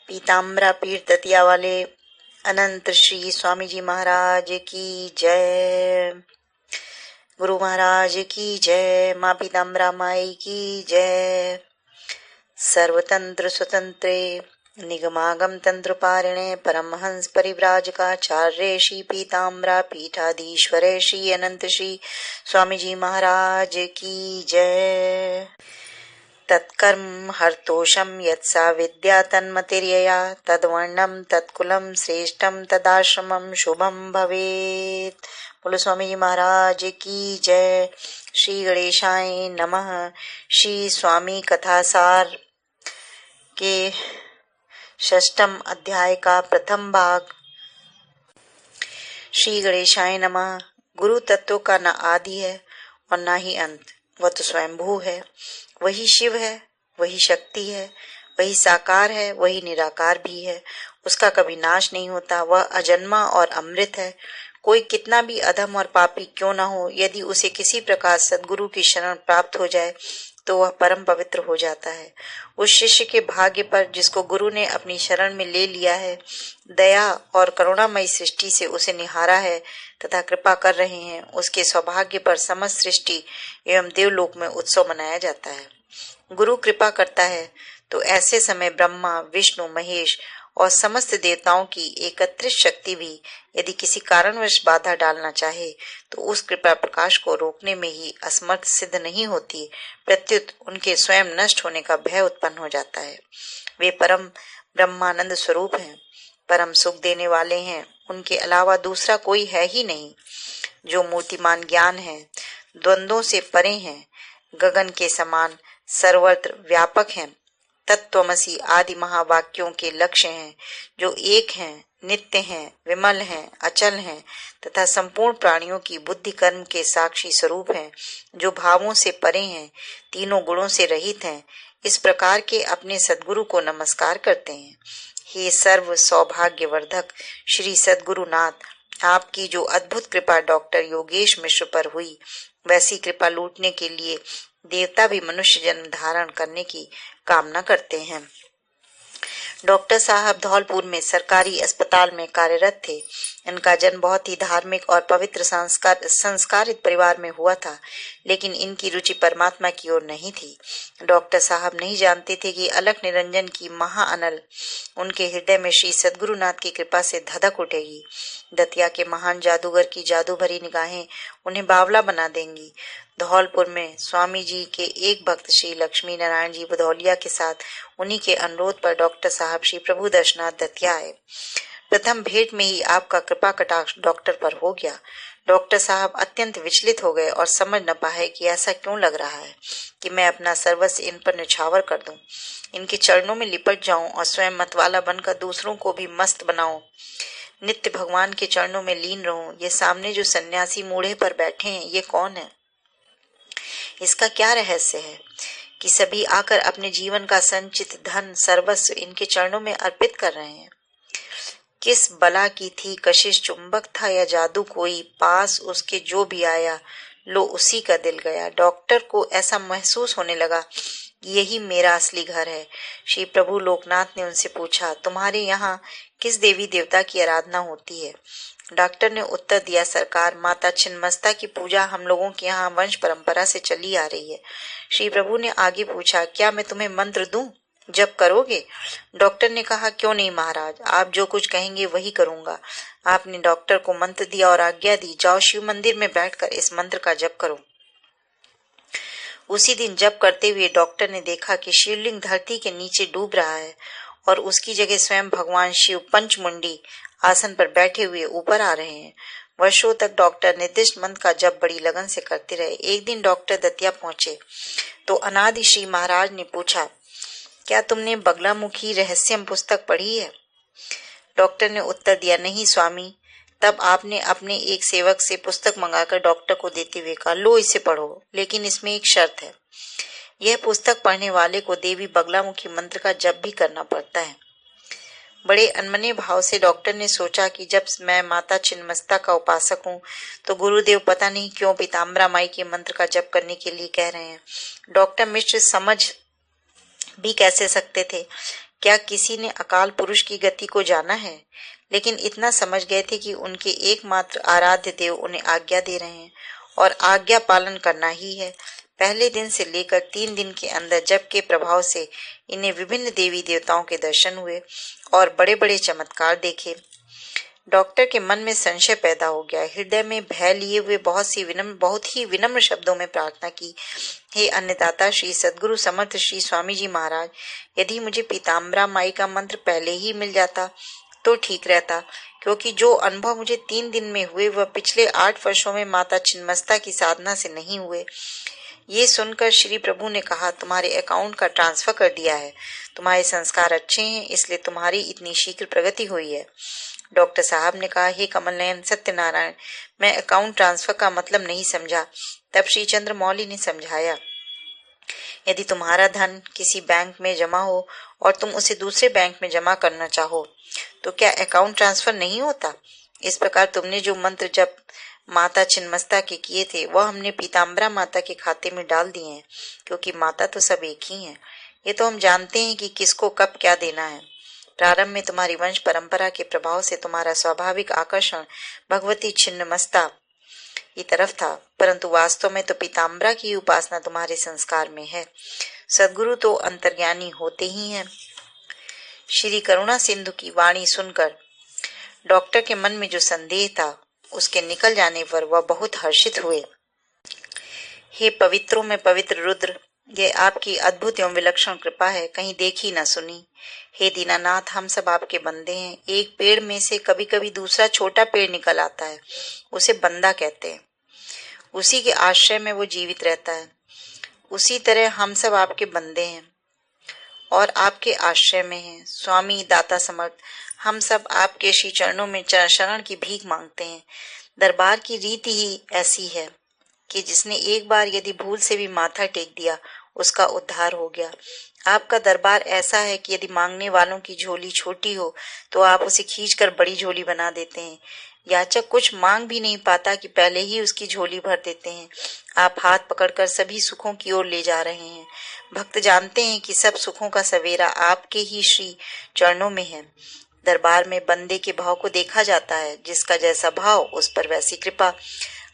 पीताम्बरा पीठ दतिया वाले अनंत श्री स्वामी जी महाराज की जय। गुरु महाराज की जय। माँ पीताम्बरा माई की जय। सर्वतंत्र स्वतंत्रे निगमागम तंत्र पारिणे परमहंस परिव्राजकाचार्य श्री पीताम्बरा पीठाधीश्वरे श्री अनंत श्री स्वामी जी महाराज की जय। तत्कर्म हर्तोषम यत्सा विद्या तन्मतिर्यया तद्वर्णम तत्कुलम श्रेष्ठम तदाश्रमम शुभम भवेत्। बोलो स्वामी जी महाराज की जय। श्री गणेशाय नमः। श्री स्वामी कथासार के षष्ठम अध्याय का प्रथम भाग। श्री गणेशाय नमः। गुरु तत्व का न आदि है और न ही अंत, वह तो स्वयंभू है। वही शिव है, वही शक्ति है, वही साकार है, वही निराकार भी है। उसका कभी नाश नहीं होता। वह अजन्मा और अमृत है। कोई कितना भी अधम और पापी क्यों न हो, यदि उसे किसी प्रकार सद्गुरु की शरण प्राप्त हो जाए तो वह परम पवित्र हो जाता है। उस शिष्य के भाग्य पर जिसको गुरु ने अपनी शरण में ले लिया है, दया और करुणामयी सृष्टि से उसे निहारा है तथा कृपा कर रहे हैं, उसके सौभाग्य पर समस्त सृष्टि एवं देवलोक में उत्सव मनाया जाता है। गुरु कृपा करता है तो ऐसे समय ब्रह्मा, विष्णु, महेश और समस्त देवताओं की एकत्रित शक्ति भी यदि किसी कारणवश बाधा डालना चाहे तो उस कृपा प्रकाश को रोकने में ही असमर्थ सिद्ध नहीं होती, प्रत्युत उनके स्वयं नष्ट होने का भय उत्पन्न हो जाता है। वे परम ब्रह्मानंद स्वरूप हैं, परम सुख देने वाले हैं। उनके अलावा दूसरा कोई है ही नहीं। जो मूर्तिमान ज्ञान है, द्वंद्वों से परे हैं, गगन के समान सर्वत्र व्यापक हैं, तत्त्वमसि आदि महावाक्यों के लक्ष्य हैं, जो एक हैं, नित्य हैं, विमल हैं, अचल हैं तथा संपूर्ण प्राणियों की बुद्धि कर्म के साक्षी स्वरूप हैं, जो भावों से परे हैं, तीनों गुणों से रहित हैं। इस प्रकार के अपने सद्गुरु को नमस्कार करते हैं। हे सर्व सौभाग्यवर्धक श्री सद्गुरुनाथ, आपकी जो अद्भुत कृपा डॉक्टर योगेश मिश्र पर हुई, वैसी कृपा लूटने के लिए देवता भी मनुष्य जन्म धारण करने की कामना करते हैं। डॉक्टर साहब धौलपुर में सरकारी अस्पताल में कार्यरत थे। इनका जन्म बहुत ही धार्मिक और पवित्र संस्कारित परिवार में हुआ था, लेकिन इनकी रुचि परमात्मा की ओर नहीं थी। डॉक्टर साहब नहीं जानते थे कि अलख निरंजन की महाअनल उनके हृदय में श्री सद्गुरुनाथ की कृपा से धधक उठेगी। दतिया के महान जादूगर की जादू भरी निगाहें उन्हें बावला बना देंगी। धौलपुर में स्वामी जी के एक भक्त श्री लक्ष्मी नारायण जी भदौलिया के साथ उन्हीं के अनुरोध पर डॉक्टर साहब श्री प्रभु दर्शनाथ दतिया आए। प्रथम भेंट में ही आपका कृपा कटाक्ष डॉक्टर पर हो गया। डॉक्टर साहब अत्यंत विचलित हो गए और समझ न पाए कि ऐसा क्यों लग रहा है कि मैं अपना सर्वस्व इन पर निछावर कर दूं, इनके चरणों में लिपट जाऊं और स्वयं मतवाला बनकर दूसरों को भी मस्त बनाऊं, नित्य भगवान के चरणों में लीन रहूं। ये सामने जो सन्यासी मूढ़े पर बैठे हैं, ये कौन है? इसका क्या रहस्य है कि सभी आकर अपने जीवन का संचित धन सर्वस्व इनके चरणों में अर्पित कर रहे हैं? किस बला की थी कशिश, चुंबक था या जादू कोई, पास उसके जो भी आया लो उसी का दिल गया। डॉक्टर को ऐसा महसूस होने लगा कि यही मेरा असली घर है। श्री प्रभु लोकनाथ ने उनसे पूछा, तुम्हारे यहाँ किस देवी देवता की आराधना होती है? डॉक्टर ने उत्तर दिया, सरकार, माता छिन्नमस्ता की पूजा हम लोगों के यहाँ वंश परंपरा से चली आ रही है। श्री प्रभु ने आगे पूछा, क्या मैं तुम्हें मंत्र दूं, जप करोगे? डॉक्टर ने कहा, क्यों नहीं महाराज, आप जो कुछ कहेंगे वही करूंगा। आपने डॉक्टर को मंत्र दिया और आज्ञा दी, जाओ शिव मंदिर में बैठकर इस मंत्र का जप करो। उसी दिन जप करते हुए डॉक्टर ने देखा कि शिवलिंग धरती के नीचे डूब रहा है और उसकी जगह स्वयं भगवान शिव पंचमुंडी आसन पर बैठे हुए ऊपर आ रहे हैं। वर्षों तक डॉक्टर निर्दिष्ट मंत्र का जप बड़ी लगन से करते रहे। एक दिन डॉक्टर दतिया पहुंचे तो अनादि श्री महाराज ने पूछा, क्या तुमने बगलामुखी रहस्यम पुस्तक पढ़ी है? डॉक्टर ने उत्तर दिया, नहीं स्वामी। तब आपने अपने एक सेवक से पुस्तक मंगाकर डॉक्टर को देते हुए कहा, लो इसे पढ़ो, लेकिन इसमें एक शर्त है। यह पुस्तक पढ़ने वाले को देवी बगलामुखी मंत्र का जप भी करना पड़ता है। बड़े अनमने भाव से डॉक्टर ने सोचा कि जब मैं माता छिन्नमस्ता का उपासक हूँ तो गुरुदेव पता नहीं क्यों पीताम्बरा माई के मंत्र का जप करने के लिए कह रहे हैं। डॉक्टर मिश्र समझ भी कैसे सकते थे? क्या किसी ने अकाल पुरुष की गति को जाना है? लेकिन इतना समझ गए थे कि उनके एकमात्र आराध्य देव उन्हें आज्ञा दे रहे हैं और आज्ञा पालन करना ही है। पहले दिन से लेकर 3 दिन के अंदर जप के प्रभाव से इन्हें विभिन्न देवी देवताओं के दर्शन हुए और बड़े बड़े चमत्कार देखे। डॉक्टर के मन में संशय पैदा हो गया। हृदय में भय लिए हुए बहुत ही विनम्र शब्दों में प्रार्थना की, हे अन्नदाता श्री सद्गुरु समर्थ श्री स्वामी जी महाराज, यदि मुझे पीताम्बरा माई का मंत्र पहले ही मिल जाता तो ठीक रहता, क्योंकि जो अनुभव मुझे 3 दिन में हुए वह पिछले 8 वर्षों में माता छिन्नमस्ता की साधना से नहीं हुए। ये सुनकर श्री प्रभु ने कहा, तुम्हारे अकाउंट का ट्रांसफर कर दिया है। तुम्हारे संस्कार अच्छे हैं, इसलिए तुम्हारी इतनी शीघ्र प्रगति हुई है। डॉक्टर साहब ने कहा, हे कमल नयन सत्यनारायण, मैं अकाउंट ट्रांसफर का मतलब नहीं समझा। तब श्री चंद्रमौली ने समझाया, यदि तुम्हारा धन किसी बैंक में जमा हो और तुम उसे दूसरे बैंक में जमा करना चाहो तो क्या अकाउंट ट्रांसफर नहीं होता? इस प्रकार तुमने जो मंत्र जब माता छिन्नमस्ता के किए थे वह हमने पीताम्बरा माता के खाते में डाल दिए हैं, क्योंकि माता तो सब एक ही है। ये तो हम जानते हैं कि किसको कब क्या देना है। प्रारंभ में तुम्हारी वंश परंपरा के प्रभाव से तुम्हारा स्वाभाविक आकर्षण भगवती छिन्नमस्ता की तरफ था, परंतु वास्तव में तो पीताम्बरा की उपासना तुम्हारे संस्कार में है। सद्गुरु तो अंतर्ज्ञानी होते ही हैं। श्री करुणा सिंधु की वाणी सुनकर डॉक्टर के मन में जो संदेह था उसके निकल जाने पर वह बहुत हर्षित हुए। हे पवित्रों में पवित्र रुद्र, ये आपकी अद्भुत एवं विलक्षण कृपा है, कहीं देखी न सुनी। हे दीनानाथ, हम सब आपके बंदे हैं। एक पेड़ में से कभी कभी दूसरा छोटा पेड़ निकल आता है, उसे बंदा कहते हैं। उसी के आश्रय में वो जीवित रहता है। उसी तरह हम सब आपके बंदे हैं और आपके आश्रय में हैं। स्वामी दाता समर्थ, हम सब आपके श्री चरणों में शरण की भीख मांगते हैं। दरबार की रीति ही ऐसी है कि जिसने एक बार यदि भूल से भी माथा टेक दिया उसका उद्धार हो गया। आपका दरबार ऐसा है कि यदि मांगने वालों की झोली छोटी हो तो आप उसे खींचकर बड़ी झोली बना देते हैं। याचक कुछ मांग भी नहीं पाता कि पहले ही उसकी झोली भर देते हैं। आप हाथ पकड़कर सभी सुखों की ओर ले जा रहे हैं। भक्त जानते हैं कि सब सुखों का सवेरा आपके ही श्री चरणों में है। दरबार में बंदे के भाव को देखा जाता है, जिसका जैसा भाव उस पर वैसी कृपा।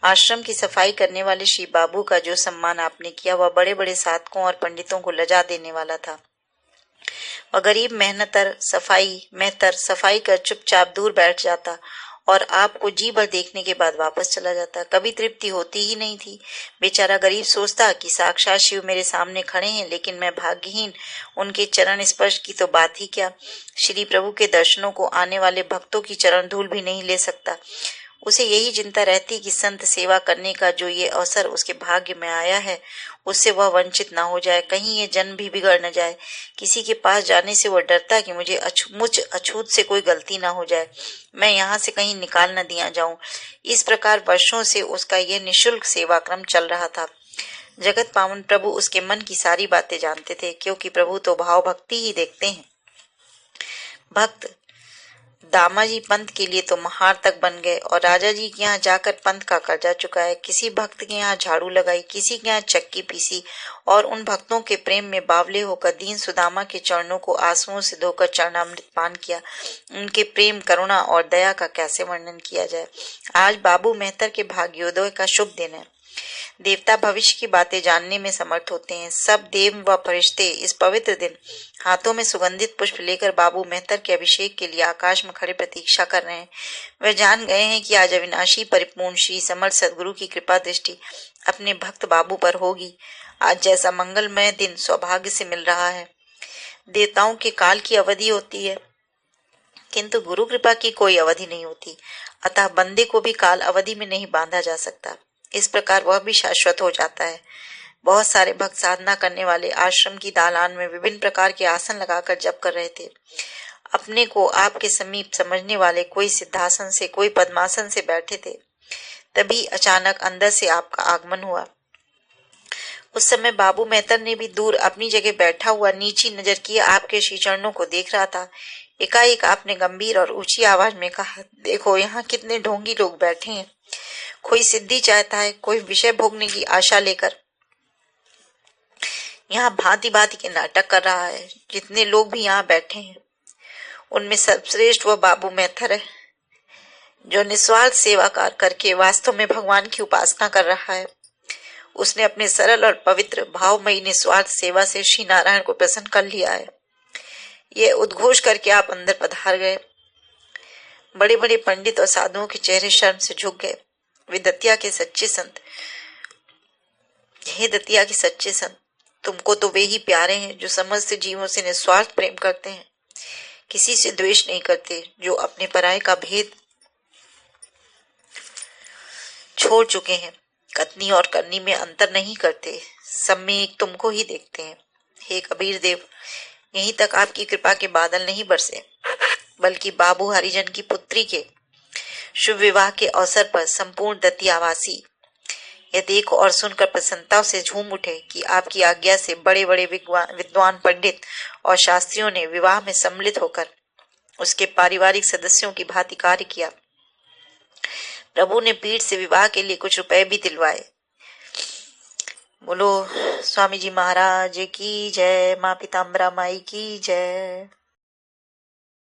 आश्रम की सफाई करने वाले श्री बाबू का जो सम्मान आपने किया वह बड़े बड़े साधकों और पंडितों को लजा देने वाला था। वह गरीब मेहनतर सफाई कर चुपचाप दूर बैठ जाता और आपको जी भर देखने के बाद वापस चला जाता। कभी तृप्ति होती ही नहीं थी। बेचारा गरीब सोचता कि साक्षात शिव मेरे सामने खड़े हैं, लेकिन मैं भाग्यहीन, उनके चरण स्पर्श की तो बात ही क्या। श्री प्रभु के दर्शनों को आने वाले भक्तों की चरण धूल भी नहीं ले सकता। उसे यही चिंता रहती कि संत सेवा करने का जो ये अवसर उसके भाग्य में आया है उससे वह वंचित ना हो जाए, कहीं ये जन्म भी बिगड़ न जाए। किसी के पास जाने से वह डरता कि मुझ अछूत से कोई गलती ना हो जाए, मैं यहाँ से कहीं निकाल न दिया जाऊं। इस प्रकार वर्षों से उसका यह निःशुल्क सेवा क्रम चल रहा था। जगत पावन प्रभु उसके मन की सारी बातें जानते थे, क्योंकि प्रभु तो भाव भक्ति ही देखते हैं। भक्त दामाजी पंत के लिए तो महार तक बन गए और राजा जी के यहाँ जाकर पंत का कर्जा चुकाया। किसी भक्त के यहाँ झाड़ू लगाई, किसी के यहाँ चक्की पीसी और उन भक्तों के प्रेम में बावले होकर दीन सुदामा के चरणों को आंसुओं से धोकर चरणामृत पान किया। उनके प्रेम, करुणा और दया का कैसे वर्णन किया जाए। आज बाबू मेहतर के भाग्योदय का शुभ दिन है। देवता भविष्य की बातें जानने में समर्थ होते हैं। सब देव व फरिश्ते इस पवित्र दिन हाथों में सुगंधित पुष्प लेकर बाबू मेहतर के अभिषेक के लिए आकाश में खड़े प्रतीक्षा कर रहे हैं। वे जान गए हैं कि आज अविनाशी परिपूर्ण श्री समर्थ सदगुरु की कृपा दृष्टि अपने भक्त बाबू पर होगी। आज जैसा मंगलमय दिन सौभाग्य से मिल रहा है। देवताओं के काल की अवधि होती है, किंतु गुरु कृपा की कोई अवधि नहीं होती, अतः बंदे को भी काल अवधि में नहीं बांधा जा सकता। इस प्रकार वह भी शाश्वत हो जाता है। बहुत सारे भक्त साधना करने वाले आश्रम की दालान में विभिन्न प्रकार के आसन लगाकर जप कर रहे थे। अपने को आपके समीप समझने वाले कोई सिद्धासन से, कोई पद्मासन से बैठे थे। तभी अचानक अंदर से आपका आगमन हुआ। उस समय बाबू मेहतर ने भी दूर अपनी जगह बैठा हुआ नीची नजर किए आपके श्री चरणों को देख रहा था। एकाएक आपने गंभीर और ऊंची आवाज में कहा, देखो यहाँ कितने ढोंगी लोग बैठे हैं। कोई सिद्धि चाहता है, कोई विषय भोगने की आशा लेकर। यहाँ भांति भांति के नाटक कर रहा है। जितने लोग भी यहाँ बैठे हैं उनमें सर्वश्रेष्ठ वह बाबू मैथर है, जो निस्वार्थ सेवा कार्य करके वास्तव में भगवान की उपासना कर रहा है। उसने अपने सरल और पवित्र भावमयी निस्वार्थ सेवा से श्री नारायण को प्रसन्न कर लिया है। ये उद्घोष करके आप अंदर पधार गए। बड़े बड़े पंडित और साधुओं के चेहरे शर्म से झुक गए। वे दतिया के सच्चे संत, हे दतिया के सच्चे संत, तुमको तो वे ही प्यारे हैं जो समस्त जीवों से निस्वार्थ प्रेम करते हैं, किसी से द्वेष नहीं करते, जो अपने पराये का भेद छोड़ चुके हैं, कतनी और करनी में अंतर नहीं करते, सब में एक तुमको ही देखते हैं। हे कबीर देव, यहीं तक आपकी कृपा के बादल नहीं बरसे, बल्कि बाबू हरिजन की पुत्री के शुभ विवाह के अवसर पर संपूर्ण दतियावासी यह देख और सुनकर प्रसन्नता से झूम उठे कि आपकी आज्ञा से बड़े बड़े विद्वान पंडित और शास्त्रियों ने विवाह में सम्मिलित होकर उसके पारिवारिक सदस्यों की भांति कार्य किया। प्रभु ने पीठ से विवाह के लिए कुछ रुपए भी दिलवाए। बोलो स्वामी जी महाराज की जय, माँ पीताम्बरा माई की जय।